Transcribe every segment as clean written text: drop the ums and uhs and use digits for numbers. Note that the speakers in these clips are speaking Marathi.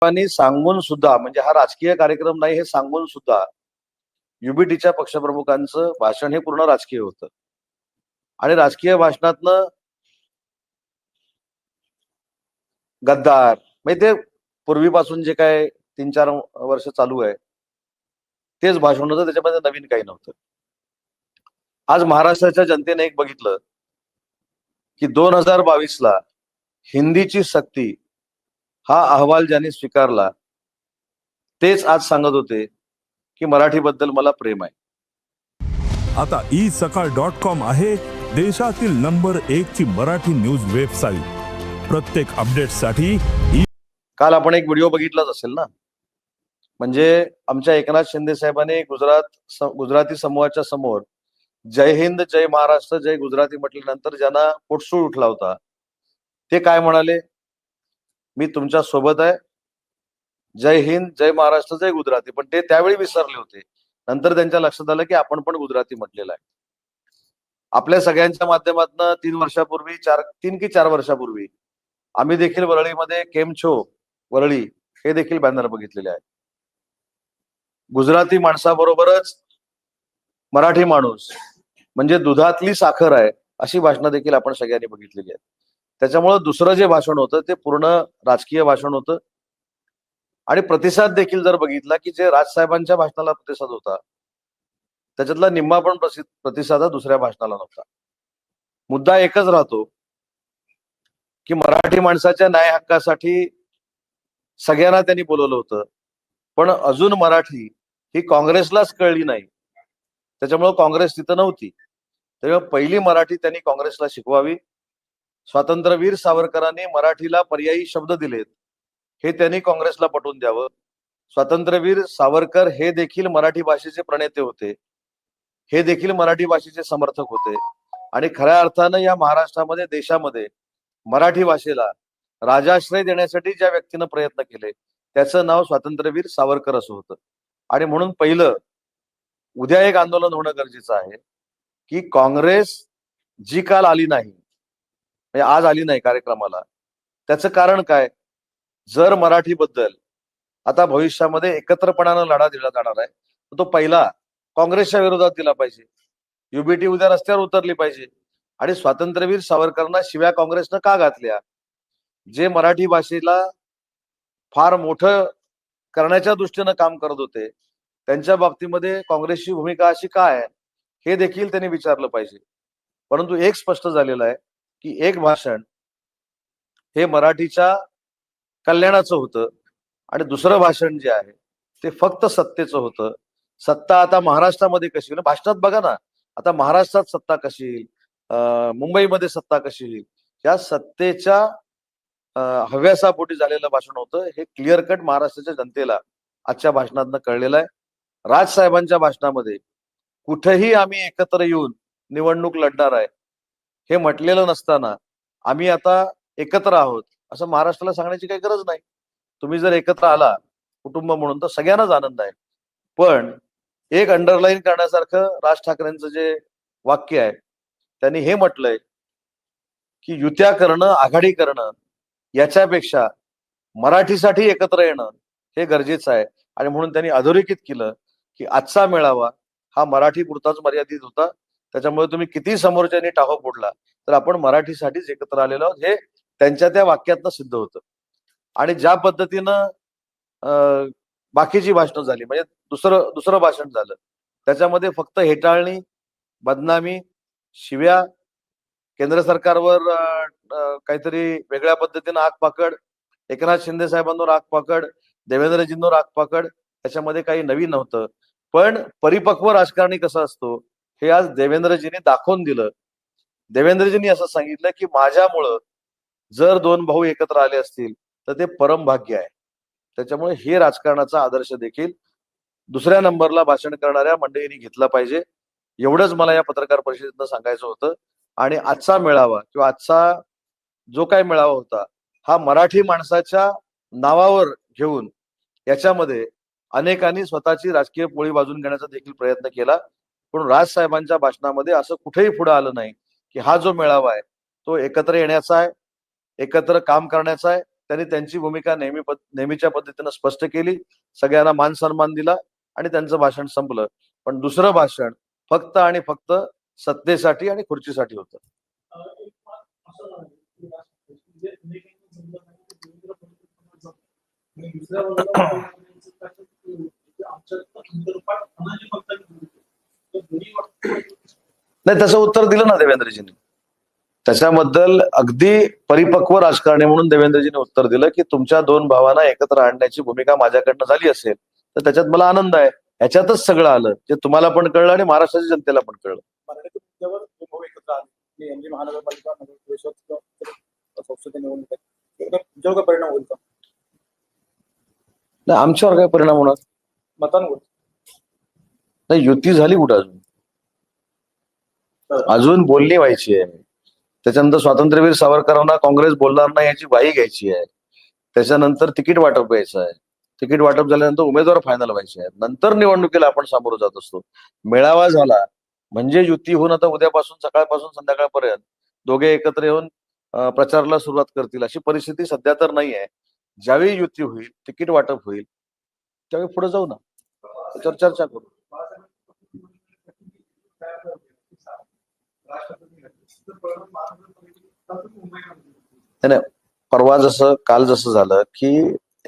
आणि सांगून सुद्धा, म्हणजे हा राजकीय कार्यक्रम नाही हे सांगून सुद्धा युबीटीच्या पक्षप्रमुखांचं भाषण हे पूर्ण राजकीय होतं. आणि राजकीय भाषणातनं गद्दार म्हणजे ते पूर्वीपासून जे काय 3-4 वर्ष चालू आहे तेच भाषण होतं, त्याच्यामध्ये नवीन काही नव्हतं. आज महाराष्ट्राच्या जनतेने एक बघितलं की 2022ला हिंदीची सक्ती हा अहवाल ज्यांनी स्वीकारला तेच आज सांगत होते की मराठीबद्दल मला प्रेम आहे. आता isakal.com आहे देशातील नंबर 1 ची मराठी न्यूज वेबसाईट. प्रत्येक अपडेटसाठी काल आपण एक व्हिडिओ बघितलाच असेल ना, म्हणजे आमच्या एकनाथ शिंदे साहेबांनी गुजराती समूहाच्या समोर जय हिंद जय महाराष्ट्र जय गुजराती म्हटल्यानंतर ज्यांना पोटसूळ उठला होता ते काय म्हणाले, मी तुमच्या सोबत आहे, जय हिंद जय महाराष्ट्र जय गुजराती. पण ते त्यावेळी विसरले होते. नंतर त्यांच्या लक्षात आलं की आपण पण गुजराती म्हटलेलं आहे. आपल्या सगळ्यांच्या माध्यमातून 3 की 4 वर्षापूर्वी आम्ही देखील वरळीमध्ये केम छो वरळी हे देखील बॅनर बघितलेले आहे. गुजराती माणसाबरोबरच मराठी माणूस म्हणजे दुधातली साखर आहे अशी भाषणं देखील आपण सगळ्यांनी बघितलेली आहेत. त्याच्यामुळे दुसरं जे भाषण होतं ते पूर्ण राजकीय भाषण होतं. आणि प्रतिसाद देखील जर बघितला की जे राजसाहेबांच्या भाषणाला प्रतिसाद होता त्याच्यातला निम्मा पण प्रतिसाद दुसऱ्या भाषणाला नव्हता. मुद्दा एकच राहतो की मराठी माणसाच्या न्याय हक्कासाठी सगळ्यांना त्यांनी बोलवलं होतं, पण अजून मराठी ही काँग्रेसलाच कळली नाही, त्याच्यामुळे काँग्रेस तिथं नव्हती. त्यामुळे पहिली मराठी त्यांनी काँग्रेसला शिकवावी. स्वातंत्र्यवीर सावरकरांनी मराठीला पर्यायी शब्द दिलेत हे त्यांनी काँग्रेसला पटवून द्यावं. स्वातंत्र्यवीर सावरकर हे देखील मराठी भाषेचे प्रणेते होते, हे देखील मराठी भाषेचे समर्थक होते. आणि खऱ्या अर्थानं या महाराष्ट्रामध्ये देशामध्ये मराठी भाषेला राजाश्रय देण्यासाठी ज्या व्यक्तीनं प्रयत्न केले त्याचं नाव स्वातंत्र्यवीर सावरकर असं होतं. आणि म्हणून पहिलं उद्या एक आंदोलन होणं गरजेचं आहे की काँग्रेस जी काल आली नाही, म्हणजे आज आली नाही कार्यक्रमाला, त्याचं कारण काय? जर मराठीबद्दल आता भविष्यामध्ये एकत्रपणानं लढा दिला जाणार आहे तर तो पहिला काँग्रेसच्या विरोधात दिला पाहिजे. युबीटी उद्या रस्त्यावर उतरली पाहिजे. आणि स्वातंत्र्यवीर सावरकरांना शिव्या काँग्रेसनं का घातल्या? जे मराठी भाषेला फार मोठं करण्याच्या दृष्टीनं काम करत होते त्यांच्या बाबतीमध्ये काँग्रेसची भूमिका अशी काय आहे हे देखील त्यांनी विचारलं पाहिजे. परंतु एक स्पष्ट झालेलं आहे की एक भाषण हे मराठीच्या कल्याणाचं होतं आणि दुसरं भाषण जे आहे ते फक्त सत्तेचं होतं. सत्ता आता महाराष्ट्रामध्ये कशी येईल? भाषणात बघा ना, आता महाराष्ट्रात सत्ता कशी येईल, मुंबईमध्ये सत्ता कशी येईल, या सत्तेच्या हव्यासापोटी झालेलं भाषण होतं. हे क्लिअर कट महाराष्ट्राच्या जनतेला आजच्या भाषणातनं कळलेलं आहे. राजसाहेबांच्या भाषणामध्ये कुठेही आम्ही एकत्र येऊन निवडणूक लढणार आहे हे म्हटलेलं नसताना आम्ही आता एकत्र आहोत असं महाराष्ट्राला सांगण्याची काही गरज नाही. तुम्ही जर एकत्र आला कुटुंब म्हणून तर सगळ्यांनाच आनंद आहे. पण एक अंडरलाईन करण्यासारखं राज ठाकरेंचं जे वाक्य आहे त्यांनी हे म्हटलंय की युत्या करणं, आघाडी करणं याच्यापेक्षा मराठीसाठी एकत्र येणं हे गरजेचं आहे. आणि म्हणून त्यांनी अधोरेखित केलं की आजचा मेळावा हा मराठी पुरताच मर्यादित होता, त्याच्यामुळे तुम्ही किती समोरच्यानी टाहो फोडला तर आपण मराठीसाठीच एकत्र आलेलो आहोत हे त्यांच्या त्या वाक्यातनं सिद्ध होतं. आणि ज्या पद्धतीनं बाकीची भाषणं झाली, म्हणजे दुसरं भाषण झालं त्याच्यामध्ये फक्त हेटाळणी, बदनामी, शिव्या, केंद्र सरकारवर काहीतरी वेगळ्या पद्धतीनं आगपाकड, एकनाथ शिंदे साहेबांवर आगपाकड, देवेंद्रजींवर आगपाकड, त्याच्यामध्ये काही नवीन नव्हतं. पण परिपक्व राजकारणी कसं असतो हे आज देवेंद्रजींनी दाखवून दिलं. देवेंद्रजींनी असं सांगितलं की माझ्यामुळं जर 2 भाऊ एकत्र आले असतील तर ते परम भाग्य आहे. त्याच्यामुळे हे राजकारणाचा आदर्श देखील दुसऱ्या नंबरला भाषण करणाऱ्या मंडळींनी घेतला पाहिजे. एवढंच मला या पत्रकार परिषदेतनं सांगायचं होतं. आणि आजचा मेळावा किंवा आजचा जो काही मेळावा होता हा मराठी माणसाच्या नावावर घेऊन याच्यामध्ये अनेकांनी स्वतःची राजकीय पोळी बाजून घेण्याचा देखील प्रयत्न केला. पण राजसाहेबांच्या भाषणामध्ये असं कुठेही पुढे आलं नाही की हा जो मेळावा आहे तो एकत्र येण्याचा आहे, एकत्र काम करण्याचा आहे. त्यांनी त्यांची भूमिका नेहमीच्या पद्धतीनं स्पष्ट केली, सगळ्यांना मान सन्मान दिला आणि त्यांचं भाषण संपलं. पण दुसरं भाषण फक्त आणि फक्त सत्तेसाठी आणि खुर्चीसाठी होतं. नाही, तसं उत्तर दिलं ना देवेंद्रजींनी. त्याच्याबद्दल अगदी परिपक्व राजकारणी म्हणून देवेंद्रजींनी उत्तर दिलं की तुमच्या दोन भावांना एकत्र आणण्याची भूमिका माझ्याकडनं झाली असेल तर त्याच्यात मला आनंद आहे. ह्याच्यातच सगळं आलं, जे तुम्हाला पण कळलं आणि महाराष्ट्राच्या जनतेला पण कळलं. महानगरपालिका संसदीय निवडणूक परिणाम होईल का? नाही, आमच्यावर काय परिणाम होणार? मतांवर नाही, युती झाली कुठं अजून? अजून बोलणी व्हायची आहे. त्याच्यानंतर स्वातंत्र्यवीर सावरकरांना काँग्रेस बोलणार नाही याची ग्वाही घ्यायची आहे. त्याच्यानंतर तिकीट वाटप व्हायचं आहे. तिकीट वाटप झाल्यानंतर उमेदवार फायनल व्हायचे आहेत. नंतर निवडणुकीला आपण सामोरं जात असतो. मेळावा झाला म्हणजे युती होऊन आता उद्यापासून सकाळपासून संध्याकाळपर्यंत दोघे एकत्र येऊन प्रचाराला सुरुवात करतील अशी परिस्थिती सध्या तर नाही आहे. ज्यावेळी युती होईल, तिकीट वाटप होईल, त्यावेळी पुढे जाऊ ना, त्याच्यावर चर्चा करू. नाही, परवा काल जसं झालं की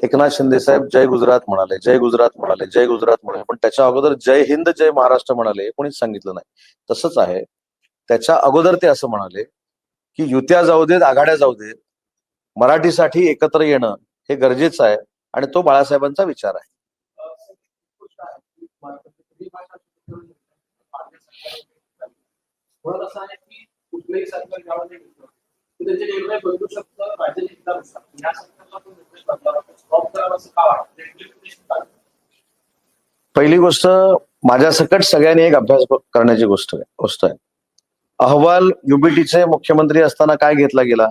एकनाथ शिंदे साहेब जय गुजरात म्हणाले, जय गुजरात म्हणाले, जय गुजरात म्हणाले, पण त्याच्या अगोदर जय हिंद जय महाराष्ट्र म्हणाले, कोणीच सांगितलं नाही. तसंच आहे, त्याच्या अगोदर ते असं म्हणाले की युत्या जाऊ देत, आघाड्या जाऊ देत, मराठीसाठी एकत्र येणं हे गरजेचं आहे आणि तो बाळासाहेबांचा विचार आहे. कुठलेही सरकार गावाने घेतलं तर त्याचे निर्णय बदलू शकतं राज्याच्या हितानुसार. या सरकारला पण निर्णय बदलावा, स्टॉप करावा असं का वाटतं? पहिली गोष्ट, माझ्यासकट सगळ्यांनी एक अभ्यास करण्याची गोष्ट आहे. अहवाल युबीटीचे मुख्यमंत्री असताना काय घेतला गेला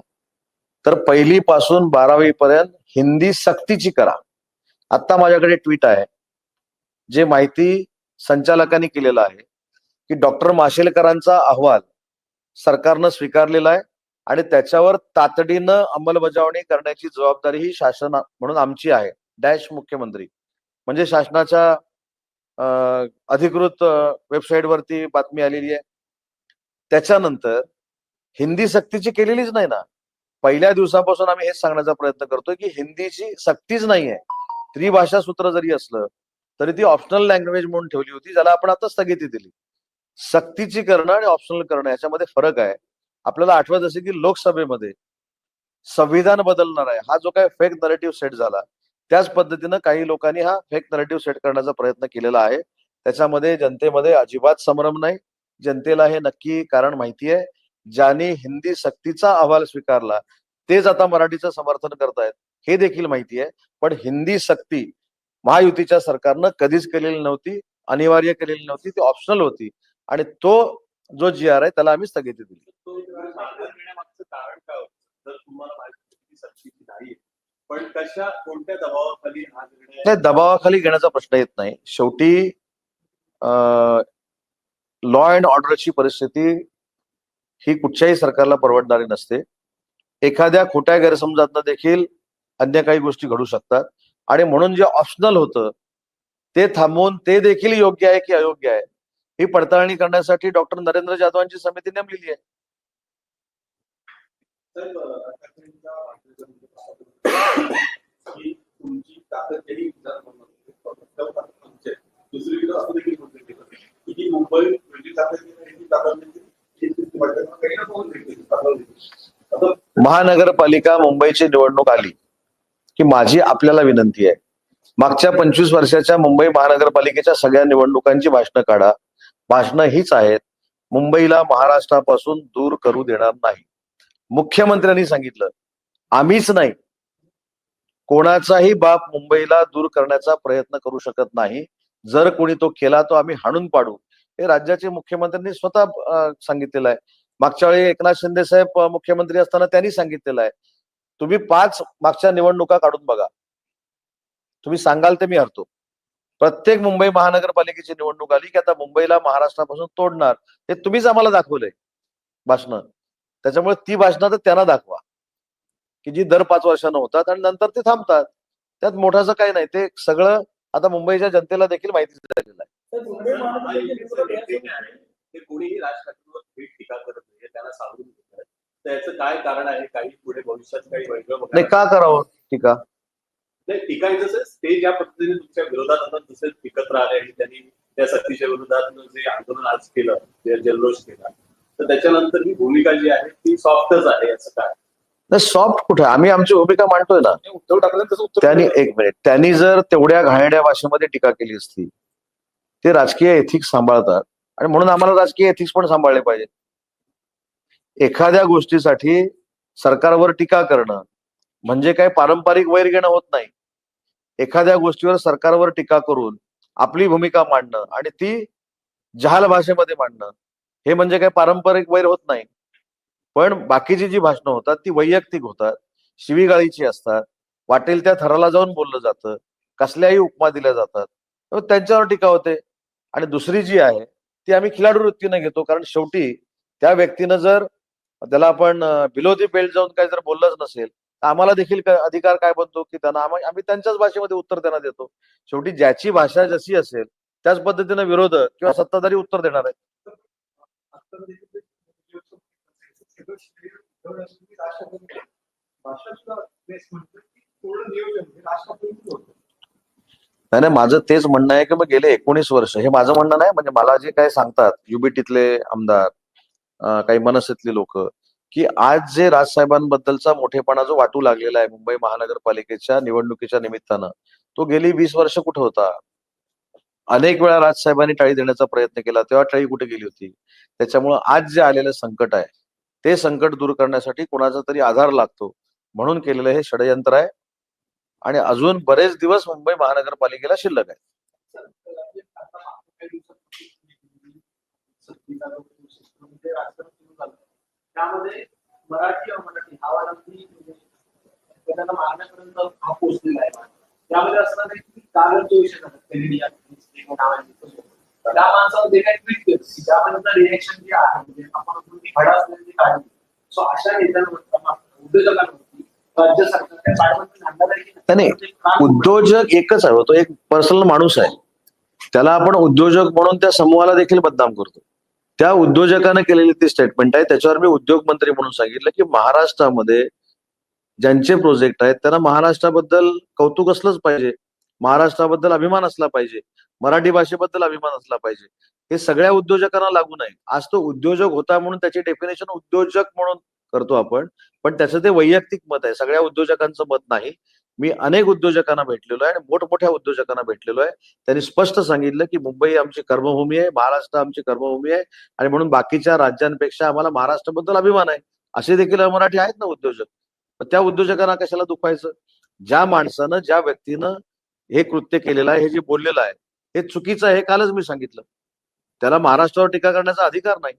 तर 1ली पासून 12वी पर्यंत हिंदी सक्तीची करा. आता माझ्याकडे ट्विट आहे जे माहिती संचालकांनी केलेलं आहे की डॉक्टर माशेलकरांचा अहवाल सरकारनं स्वीकारलेला आहे आणि त्याच्यावर तातडीनं अंमलबजावणी करण्याची जबाबदारी ही शासन म्हणून आमची आहे. डॅश मुख्यमंत्री म्हणजे शासनाच्या अधिकृत वेबसाईटवरती बातमी आलेली आहे. त्याच्यानंतर हिंदी सक्तीची केलेलीच नाही ना. पहिल्या दिवसापासून आम्ही हेच सांगण्याचा प्रयत्न करतोय की हिंदीची सक्तीच नाहीये. त्रिभाषा सूत्र जरी असलं तरी ती ऑप्शनल लँग्वेज म्हणून ठेवली होती, ज्याला आपण आता स्थगिती दिली. सक्तीची करणं आणि ऑप्शनल करणं याच्यामध्ये फरक आहे. आपल्याला आठवत असेल की लोकसभेमध्ये संविधान बदलणार आहे हा जो काय फेक नरेटिव्ह सेट झाला, त्याच पद्धतीनं काही लोकांनी हा फेक नरेटिव्ह सेट करण्याचा प्रयत्न केलेला आहे. त्याच्यामध्ये जनतेमध्ये अजिबात संभ्रम नाही. जनतेला हे नक्की कारण माहिती आहे. ज्यांनी हिंदी सक्तीचा अहवाल स्वीकारला तेच आता मराठीचं समर्थन करतायत हे देखील माहिती आहे. पण हिंदी सक्ती महायुतीच्या सरकारनं कधीच केलेली नव्हती, अनिवार्य केलेली नव्हती, ती ऑप्शनल होती आणि तो जो जी आर आहे त्याला आम्ही स्थगिती दिली. कारण काय होतं जर तुम्हाला माहिती सक्तीची नाही पण कशा कोणत्या दबावाखाली हा निर्णय? नाही, दबावाखाली घेण्याचा प्रश्न येत नाही. शेवटी लॉ अँड ऑर्डरची परिस्थिती ही कुठच्याही सरकारला परवडणारी नसते. एखाद्या खोट्या गैरसमजातनं देखील अन्य काही गोष्टी घडू शकतात आणि म्हणून जे ऑप्शनल होतं ते थांबवून ते देखील योग्य आहे की अयोग्य आहे ही पडताळणी करण्यासाठी डॉक्टर नरेंद्र जाधवांची समिती नेमलेली आहे. तुमची ताकद केली दुसरी असं देखील की मुंबई महानगरपालिका मुंबईची निवडणूक आली की माझी आपल्याला विनंती आहे, मागच्या 25 वर्षाच्या मुंबई महानगरपालिकेच्या सगळ्या निवडणुकांची भाषणं काढा. भाषणं हीच आहेत, मुंबईला महाराष्ट्रापासून दूर करू देणार नाही. मुख्यमंत्र्यांनी सांगितलं, आम्हीच नाही, कोणाचाही बाप मुंबईला दूर करण्याचा प्रयत्न करू शकत नाही. जर कोणी तो केला तो आम्ही हाणून पाडू, हे राज्याचे मुख्यमंत्र्यांनी स्वतः सांगितलेलं आहे. मागच्या वेळी एकनाथ शिंदे साहेब मुख्यमंत्री असताना त्यांनी सांगितलेलं आहे, तुम्ही 5 मागच्या निवडणुका काढून बघा, तुम्ही सांगाल ते मी हरतो. प्रत्येक मुंबई महानगरपालिकेची निवडणूक आली की आता मुंबईला महाराष्ट्रापासून तोडणार, हे तुम्हीच आम्हाला दाखवलंय भाषणं. त्याच्यामुळे ती भाषणं तर त्यांना दाखवा. की जी दर 5 वर्षांना होतात आणि नंतर ते थांबतात. त्यात मोठाचं काही नाही. ते सगळं आता मुंबईच्या जनतेला देखील माहिती झालेलं आहे. तर मुंबई महानगरपालिकेने ते कोणीही राज ठाकरेंवर थेट टीका करत नाहीये, त्याला सांगून घेतात. त्याचं काय कारण आहे? काही पुढे भविष्यात काही वेगळं नाही, बघायला का करावं टीका? नाही, टीका जसं ते ज्या पद्धतीने तुमच्या विरोधात आता जसे एकत्र आले आणि त्यांनी त्या सक्तीच्या विरोधात जे आंदोलन आज केलं, जे जल्लोष केला, तर त्याच्यानंतर ही भूमिका जी आहे ती सॉफ्टच आहे असं काय? नाही, सॉफ्ट कुठे? आम्ही आमची भूमिका मांडतोय ना. उद्धव ठाकरे तसं उत्तर त्यांनी एक मिनिट, त्यांनी जर तेवढ्या घाणेरड्या भाषेमध्ये टीका केली असती, ते राजकीय एथिक्स सांभाळतात आणि म्हणून आम्हाला राजकीय एथिक्स पण सांभाळले पाहिजे. एखाद्या गोष्टीसाठी सरकारवर टीका करणं म्हणजे काय पारंपरिक वैर घेणं होत नाही. एखाद्या गोष्टीवर सरकारवर टीका करून आपली भूमिका मांडणं आणि ती जहाल भाषेमध्ये मांडणं हे म्हणजे काय पारंपरिक वैर होत नाही. पण बाकीची जी भाषणं होतात ती वैयक्तिक होतात, शिवीगाळीची असतात, वाटेल त्या थराला जाऊन बोललं जातं, कसल्याही उपमा दिल्या जातात, तर त्यांच्यावर टीका होते. आणि दुसरी जी आहे ती आम्ही खिलाडू वृत्तीने घेतो, कारण शेवटी त्या व्यक्तीनं जर त्याला आपण बिलो दी बेल्ट जाऊन काही जर बोललंच नसेल तर आम्हाला देखील अधिकार काय बनतो की त्यांना आम्ही त्यांच्याच भाषेमध्ये उत्तर त्यांना देतो. शेवटी ज्याची भाषा जशी असेल त्याच पद्धतीने विरोधक किंवा सत्ताधारी उत्तर देणार आहे. नाही नाही, माझं तेच म्हणणं आहे की मग गेले 19 वर्ष, हे माझं म्हणणं नाही, म्हणजे मला जे काय सांगतात युबीटीतले आमदार, काही मनसेतली लोक, की आज जे राजसाहेबांबद्दलचा मोठेपणा जो वाटू लागलेला आहे मुंबई महानगरपालिकेच्या निवडणुकीच्या निमित्तानं, तो गेली 20 वर्ष कुठे होता? अनेक वेळा राजसाहेबांनी टाळी देण्याचा प्रयत्न केला, तेव्हा टाळी कुठे गेली होती? त्याच्यामुळं आज जे आलेलं संकट आहे ते संकट दूर करण्यासाठी कोणाचा तरी आधार लागतो म्हणून केलेलं हे षडयंत्र आहे आणि अजून बरेच दिवस मुंबई महानगरपालिकेला शिल्लक आहे. त्यामध्ये मराठी अमराठी हा वाला त्यांना मारण्यापर्यंत हा पोहोचलेला आहे. त्यामध्ये असं नाही की कागदचे विषय त्या माणसावर जे काही ट्विट केलं त्यापर्यंत रिएक्शन जे आहे म्हणजे आपण फडा असलेली काढली. सो अशा नेत्यांवर उद्योजकांवरती राज्य सरकार नाही, उद्योजक एकच आहे, तो एक पर्सनल माणूस आहे. त्याला आपण उद्योजक म्हणून त्या समूहाला देखील बदनाम करतो. त्या उद्योजकाने केलेली ती स्टेटमेंट आहे. त्याच्यावर मी उद्योग मंत्री म्हणून सांगितलं की महाराष्ट्रामध्ये ज्यांचे प्रोजेक्ट आहेत त्यांना महाराष्ट्राबद्दल कौतुक असलंच पाहिजे, महाराष्ट्राबद्दल अभिमान असला पाहिजे, मराठी भाषेबद्दल अभिमान असला पाहिजे. हे सगळ्या उद्योजकांना लागू नाही. आज तो उद्योजक होता म्हणून त्याची डेफिनेशन उद्योजक म्हणून करतो आपण, पण त्याचं ते वैयक्तिक मत आहे, सगळ्या उद्योजकांचं मत नाही. मी अनेक उद्योजकांना भेटलेलो आहे आणि मोठमोठ्या उद्योजकांना भेटलेलो आहे. त्यांनी स्पष्ट सांगितलं की मुंबई आमची कर्मभूमी आहे, महाराष्ट्र आमची कर्मभूमी आहे आणि म्हणून बाकीच्या राज्यांपेक्षा आम्हाला महाराष्ट्राबद्दल अभिमान आहे. असे देखील मराठी आहेत ना उद्योजक. त्या उद्योजकांना कशाला दुखायचं? ज्या माणसानं, ज्या व्यक्तीनं हे कृत्य केलेलं आहे, हे जे बोललेलं आहे हे चुकीचं आहे, हे कालच मी सांगितलं. त्याला महाराष्ट्रावर टीका करण्याचा अधिकार नाही.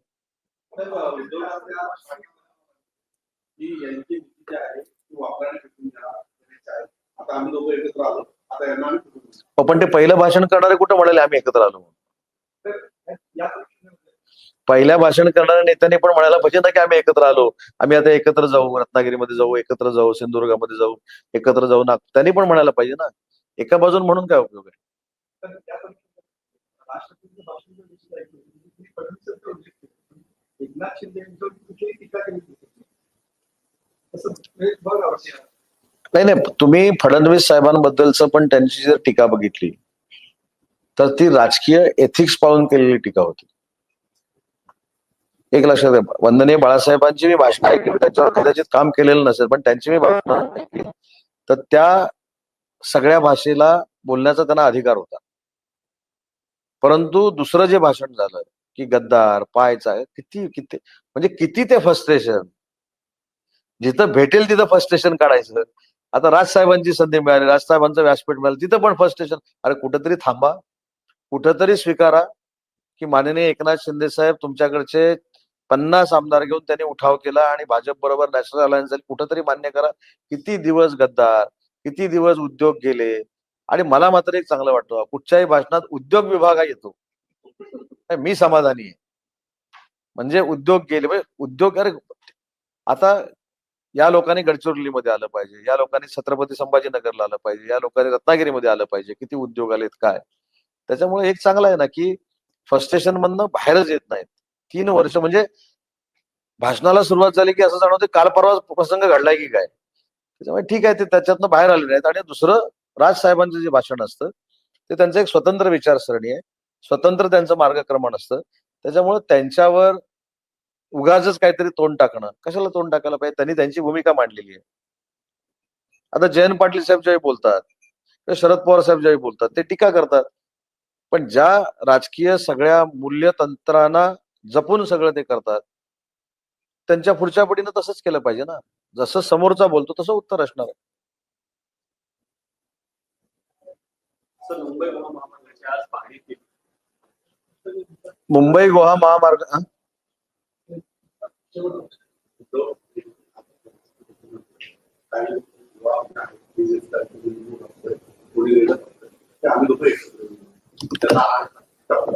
पण ते पहिलं भाषण करणारे कुठं म्हणाले आम्ही एकत्र आलो? पहिल्या भाषण करणाऱ्या नेत्यांनी पण म्हणायला पाहिजे ना की आम्ही एकत्र आलो, आम्ही आता एकत्र जाऊ, रत्नागिरीमध्ये जाऊ, एकत्र जाऊ, सिंधुदुर्गामध्ये जाऊ, एकत्र जाऊ ना. त्यांनी पण म्हणायला पाहिजे ना. एका बाजून म्हणून काय उपयोग आहे? नाही नाही, तुम्ही फडणवीस साहेबांबद्दलचं पण त्यांची जर टीका बघितली तर ती राजकीय एथिक्स पाळून केलेली टीका होती. एक लक्षात घ्या, वंदनीय बाळासाहेबांची मी भाषण ऐकली, त्याच्यावर कदाचित काम केलेलं नसेल, पण त्यांची मी भाषण ऐकली, तर त्या सगळ्या भाषेला बोलण्याचा त्यांना अधिकार होता. परंतु दुसरं जे भाषण झालं की गद्दार पायचा, किती किती म्हणजे किती ते फ्रस्ट्रेशन, जिथं भेटेल तिथं फ्रस्ट्रेशन काढायचं. आता राजसाहेबांची संधी मिळाली, राजसाहेबांचं व्यासपीठ मिळालं, तिथं पण फ्रस्ट्रेशन. अरे कुठंतरी थांबा, कुठंतरी स्वीकारा की माननीय एकनाथ शिंदे साहेब तुमच्याकडचे 50 आमदार घेऊन त्यांनी उठाव केला आणि भाजप बरोबर नॅशनल अलायन्स झाली. कुठंतरी मान्य करा. किती दिवस गद्दार, किती दिवस उद्योग गेले. आणि मला मात्र एक चांगलं वाटतं, कुठच्याही भाषणात उद्योग विभाग येतो, मी समाधानी आहे. म्हणजे उद्योग गेले, म्हणजे उद्योग, अरे आता या लोकांनी गडचिरोलीमध्ये आलं पाहिजे, या लोकांनी छत्रपती संभाजीनगरला आलं पाहिजे, या लोकांनी रत्नागिरीमध्ये आलं पाहिजे, किती उद्योग आलेत काय. त्याच्यामुळे एक चांगलं आहे ना की फ्रस्ट्रेशन मधनं बाहेरच येत नाहीत. 3 वर्ष म्हणजे भाषणाला सुरुवात झाली की असं जाणवतं काल परवा प्रसंग घडलाय की काय. त्याच्यामुळे ठीक आहे, ते त्याच्यातनं बाहेर आले नाहीत. आणि दुसरं, राज साहेबांचं जे भाषण असतं ते त्यांचं एक स्वतंत्र विचारसरणी आहे, स्वतंत्र त्यांचं मार्गक्रमण असतं. त्याच्यामुळे त्यांच्यावर उगाचच काहीतरी तोंड टाकणं, कशाला तोंड टाकायला पाहिजे. त्यांनी त्यांची भूमिका मांडलेली आहे. आता जयंत पाटील साहेब ज्यावेळी बोलतात किंवा शरद पवार साहेब ज्यावेळी बोलतात ते टीका करतात, पण ज्या राजकीय सगळ्या मूल्यतंत्रांना जपून सगळं ते करतात, त्यांच्या पुढच्या पिढीनं तसंच केलं पाहिजे ना. जसं समोरचा बोलतो तसं उत्तर असणार आहे. सर, मुंबई गोवा महामार्गाची आज पाहणी केली. मुंबई गोवा महामार्ग तो आणि आम्ही लोक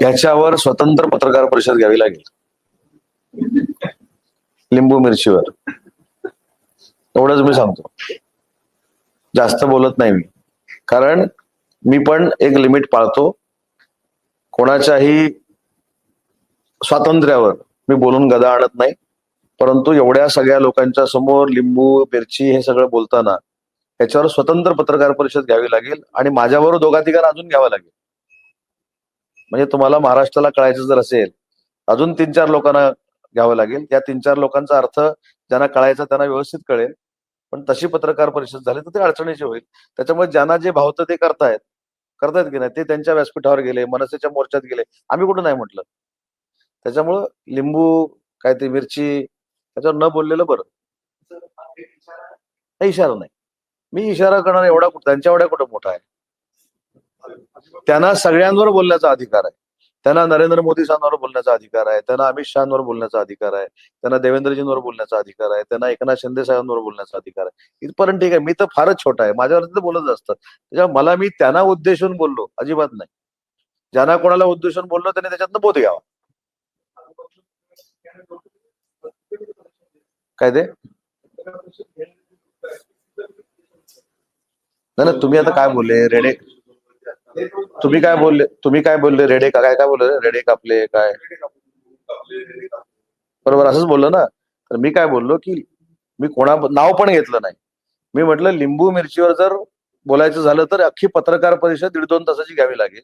याच्यावर स्वतंत्र पत्रकार परिषद घ्यावी लागेल, लिंबू मिरचीवर. एवढंच मी सांगतो, जास्त बोलत नाही मी, कारण मी पण एक लिमिट पाळतो. कोणाच्याही स्वातंत्र्यावर मी बोलून गदा आणत नाही, परंतु एवढ्या सगळ्या लोकांच्या समोर लिंबू मिरची हे सगळं बोलताना याच्यावर स्वतंत्र पत्रकार परिषद घ्यावी लागेल. आणि माझ्याबरोबर दोघा तिघांना अजून घ्यावं लागेल. म्हणजे तुम्हाला महाराष्ट्राला कळायचं जर असेल, अजून 3-4 लोकांना घ्यावं लागेल. या 3-4 लोकांचा अर्थ ज्यांना कळायचा त्यांना व्यवस्थित कळेल. पण तशी पत्रकार परिषद झाली तर ते अडचणीची होईल. त्याच्यामुळे ज्यांना जे भावतं ते करतायत की नाही, ते त्यांच्या व्यासपीठावर गेले, मनसेच्या मोर्चात गेले, आम्ही कुठं नाही म्हटलं. त्याच्यामुळं लिंबू काय ते मिरची त्याच्यावर न बोललेलं बरं. काही इशारा नाही. मी इशारा करणार एवढा त्यांच्या एवढ्या कुठं मोठा आहे. त्यांना सगळ्यांवर बोलण्याचा अधिकार आहे. त्यांना नरेंद्र मोदी साहेबांवर बोलण्याचा अधिकार आहे, त्यांना अमित शहांवर बोलण्याचा अधिकार आहे, त्यांना देवेंद्रजींवर बोलण्याचा अधिकार आहे, त्यांना एकनाथ शिंदे साहेबांवर बोलण्याचा अधिकार आहे. इथपर्यंत ठीक आहे. मी तर फारच छोटा आहे, माझ्यावर तर बोलत असतात. त्याच्यामुळे मला, मी त्यांना उद्देशून बोललो अजिबात नाही. ज्यांना कोणाला उद्देशून बोललो त्यांनी त्याच्यातनं बोध घ्यावा. काय ते नाही, तुम्ही आता काय बोलले रेडे, तुम्ही काय बोलले रेडे काय काय बोलले, रेडे कापले काय, बरोबर असंच बोललो ना. तर मी काय बोललो की मी कोणा नाव पण घेतलं नाही. मी म्हटलं लिंबू मिरचीवर जर बोलायचं झालं तर अख्खी पत्रकार परिषद 1.5-2 तासाची घ्यावी लागेल.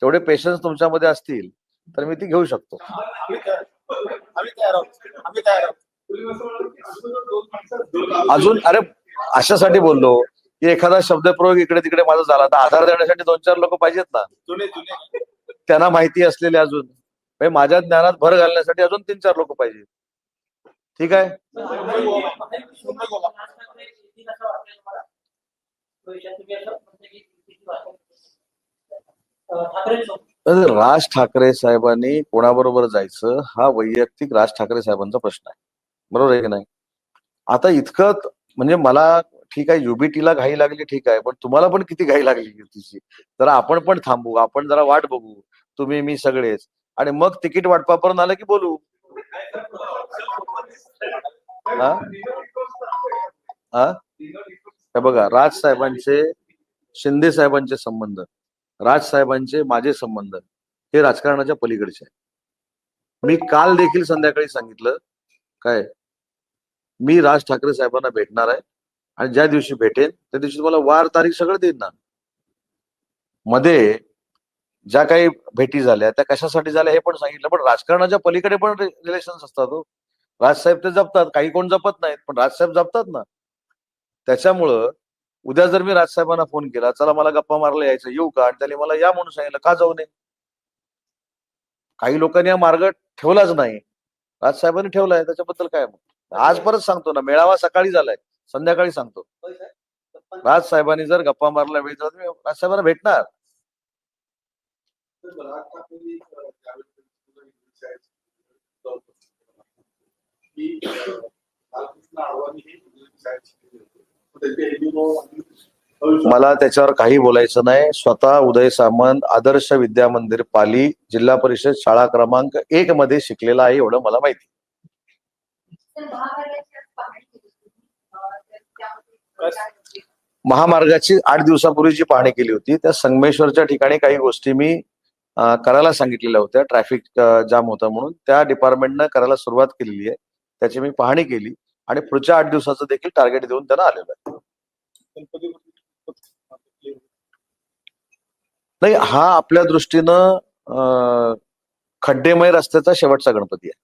तेवढे पेशन्स तुमच्यामध्ये असतील तर मी ती घेऊ शकतो. अजून अरे अशासाठी बोललो की एखादा शब्दप्रयोग इकडे तिकडे माझा झाला तर आधार देण्यासाठी 2-4 लोक पाहिजेत ना, त्यांना माहिती असलेले. अजून माझ्या ज्ञानात भर घालण्यासाठी अजून 3-4 लोक पाहिजे. ठीक आहे. राज ठाकरे साहेबांनी कोणाबरोबर जायचं हा वैयक्तिक राज ठाकरे साहेबांचा प्रश्न आहे, बरोबर आहे की नाही. आता इतकं म्हणजे मला ठीक आहे, युबीटीला घाई लागली ठीक आहे, पण तुम्हाला पण किती घाई लागली तिची. जरा आपण पण थांबू, आपण जरा वाट बघू, तुम्ही मी सगळेच, आणि मग तिकीट वाटपापर्यंत आलं की बोलू. हे बघा, राज साहेबांचे शिंदे साहेबांचे संबंध, राज साहेबांचे माझे संबंध हे राजकारणाच्या पलीकडचे आहे. मी काल देखील संध्याकाळी सांगितलं काय, मी राज ठाकरे साहेबांना भेटणार आहे आणि ज्या दिवशी भेटेन त्या दिवशी तुम्हाला वार तारीख सगळं देईन ना. मध्ये ज्या काही भेटी झाल्या त्या कशासाठी झाल्या हे पण सांगितलं. पण राजकारणाच्या पलीकडे पण रिलेशन्स असतात हो. राजसाहेब ते जपतात, काही कोण जपत नाहीत, पण राजसाहेब जपतात ना. त्याच्यामुळं उद्या जर मी राजसाहेबांना फोन केला, चला मला गप्पा मारला यायचं, येऊ का, आणि त्याने मला या म्हणून सांगितलं, का जाऊ नये. काही लोकांनी हा मार्ग ठेवलाच नाही, राजसाहेबांनी ठेवलाय, त्याच्याबद्दल काय. मग आज परत सांगतो ना, मेळावा सकाळी झालाय, संध्याकाळी सांगतो. राजसाहेबांनी जर गप्पा मारला वेळ तर राजसाहेबांना भेटणार. मला त्याच्यावर काही बोलायचं नाही. स्वतः उदय सामंत आदर्श विद्या मंदिर पाली जिल्हा परिषद शाळा क्रमांक 1 मध्ये शिकलेला आहे, एवढं मला माहिती. महामार्गाची 8 दिवसापूर्वी जी पाहणी केली होती त्या संगमेश्वरच्या ठिकाणी काही गोष्टी मी करायला सांगितलेल्या होत्या. ट्रॅफिक जाम होता म्हणून त्या डिपार्टमेंटनं करायला सुरुवात केलेली आहे. त्याची मी पाहणी केली आणि पुढच्या 8 दिवसाचं देखील टार्गेट देऊन त्यांना आलेलं आहे. नाही, हा आपल्या दृष्टीनं खड्डेमय रस्त्याचा शेवटचा गणपती आहे.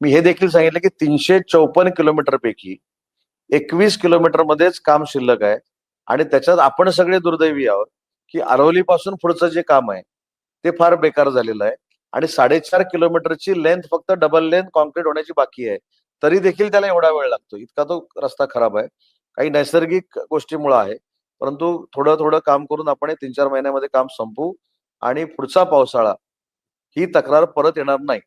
मी हे देखील सांगितलं की 354 किलोमीटर पैकी 21 किलोमीटर मध्येच काम शिल्लक आहे आणि त्याच्यात आपण सगळे दुर्दैवी आहोत की अरवली पासून पुढचं जे काम आहे ते फार बेकार झालेलं आहे आणि 4.5 किलोमीटरची लेंथ फक्त डबल लेंथ कॉन्क्रीट होण्याची बाकी आहे. तरी देखील त्याला एवढा वेळ लागतो, इतका तो रस्ता खराब आहे. काही नैसर्गिक गोष्टीमुळे आहे, परंतु थोडं थोडं काम करून आपण 3-4 महिन्यामध्ये काम संपवू आणि पुढचा पावसाळा ही तक्रार परत येणार नाही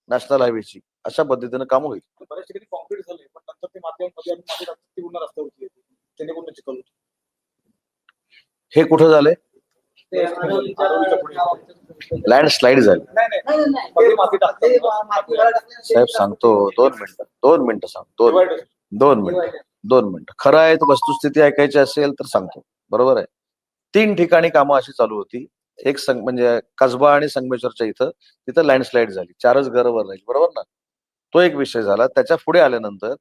नॅशनल हायवेची, अशा पद्धतीनं काम होईल. बऱ्याच ठिकाणी कॉन्क्रीट झाले पण नंतर ते माध्यमामध्ये आणि माती टाकतात, ती पुन्हा रस्त्यावरती येते. त्याने पुन्हा चिखल होतो. हे कुठं झालंय? ते आरवलीच्या पुढे. लँडस्लाईड झाली. नाही मध्ये माती टाकतात. साहेब सांगतो, 2 मिनिटं सांगतो. 2 मिनिटं. खरं आहे, तर वस्तुस्थिती ऐकायची असेल तर सांगतो. बरोबर आहे. 3 ठिकाणी कामं अशी चालू होती. एक म्हणजे कसबा आणि संगमेश्वरच्या तिथं लँडस्लाईड झाली, 4च घरं वर राहिली. बरोबर ना? तो एक विषय झाला. त्याच्या पुढे आल्यानंतर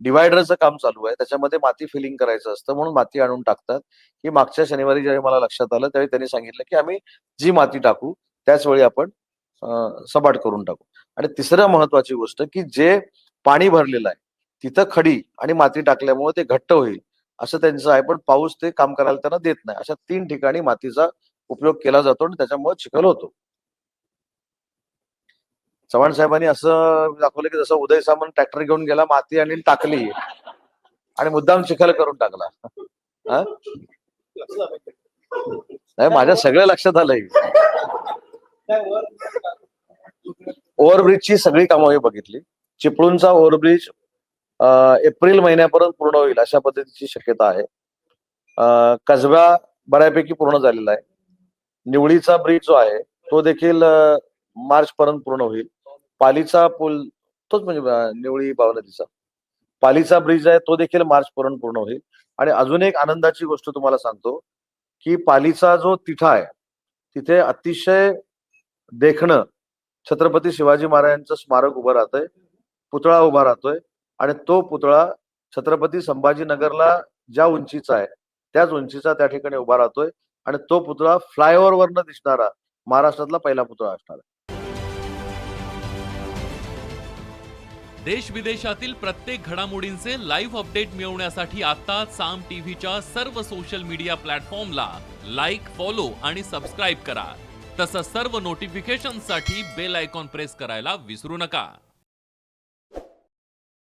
डिवायडरचं काम चालू आहे, त्याच्यामध्ये माती फिलिंग करायचं असतं म्हणून माती आणून टाकतात. की मागच्या शनिवारी ज्यावेळी मला लक्षात आलं त्यावेळी त्यांनी सांगितलं की आम्ही जी माती टाकू त्याच वेळी आपण सपाट करून टाकू. आणि तिसरं महत्वाची गोष्ट की जे पाणी भरलेलं आहे तिथं खडी आणि माती टाकल्यामुळे ते घट्ट होईल असं त्यांचं आहे, पण पाऊस ते काम करायला त्यांना देत नाही. अशा 3 ठिकाणी मातीचा उपयोग केला जातो आणि त्याच्यामुळे चिखल होतो. चव्हाण साहेबांनी असं दाखवलं की जसं उदय सामंत ट्रॅक्टर घेऊन गेला, माती आणि टाकली आणि मुद्दाम चिखल करून टाकला. नाही, माझ्या सगळं लक्षात आलंय. ओव्हरब्रिजची सगळी कामं मी बघितली. चिपळूणचा ओव्हरब्रिज एप्रिल महिन्यापर्यंत पूर्ण होईल अशा पद्धतीची शक्यता आहे. कसबा बऱ्यापैकी पूर्ण झालेला आहे. निवळीचा ब्रिज जो आहे तो देखील मार्च पर्यंत पूर्ण होईल. पालीचा पूल तोच म्हणजे निवळी नदीचा पालीचा ब्रिज आहे तो देखील मार्च पर्यंत पूर्ण होईल. आणि अजून एक आनंदाची गोष्ट तुम्हाला सांगतो की पालीचा जो तिठा आहे तिथे अतिशय देखणं छत्रपती शिवाजी महाराजांचं स्मारक उभं राहतंय, पुतळा उभा राहतोय आणि तो पुतळा छत्रपती संभाजीनगरला ज्या उंचीचा आहे त्याच उंचीचा त्या ठिकाणी उभा राहतोय आणि तो पुतळा फ्लायओव्हर वरनं दिसणारा महाराष्ट्रातला पहिला पुतळा असणार आहे. देश विदेशातील प्रत्येक घडामोडींचे लाईव्ह अपडेट मिळवण्यासाठी आता साम टीव्हीच्या सर्व सोशल मीडिया प्लॅटफॉर्मला लाईक, फॉलो आणि सबस्क्राईब करा. तसंच सर्व नोटिफिकेशनसाठी बेल आयकॉन प्रेस करायला विसरू नका.